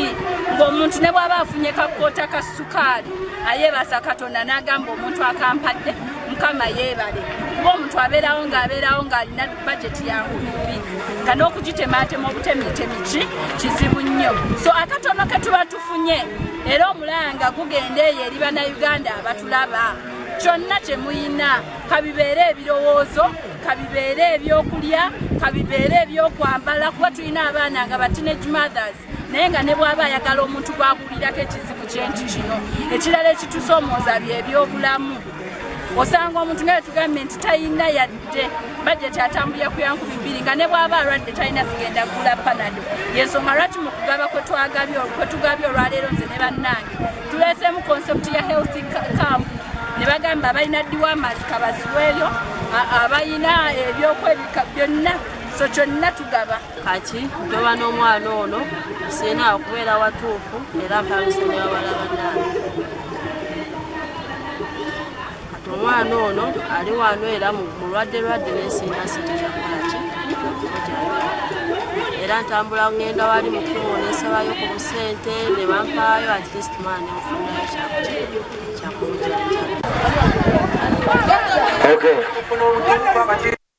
nti ng'omuntu ne bw'aba afunye kakoota ka ssukaali ayeebasa Katonda n'agamba omuntu akampadde Mukama yeebale kuba omuntu abeerawo ng'alina bajeti ya nkumi nga n'okugitemaatema obutemitemi kizibu nnyo. So akatono ke tuba tufunye era omulanga gugenda eyo eri bannayuganda abatulaba kyonna kye muyina kabibeere ebirowoozo kabibeere ebyokulya kabibeere ebyokwambala kuba tulina abaana nga ba teenage mothers naye nga ne bw'aba ayagala omuntu gwabuulirako ekizibu kyenti kino ekirala ekitusoomooza by'ebyobulamu osanga omuntu nga yetugambye nti talina yadde bajeti atambulira ku ya 2,000 nga ne bw'aba alwadde talina zigenda kugula panado. Yensonga lwaki mu kugaba kwe tugabye olwaleero nze ne bannange tuleeseemu concept ya health camp ne bagamba abalina diwamasi kabaziweeyo abalina ebyokwebika byonna so kyonna tugaba kati ntoba n'omwana ono sirina okubeera watuufu era mpaluse ne bawala bannange kati omwana ono ali wano era mulwadde nesirina sente kyakolaki era ntambula ngenda wali mu kkubo nesabayo ku busente ne bampaayo at least mwana nemufunayo kyakumujanja.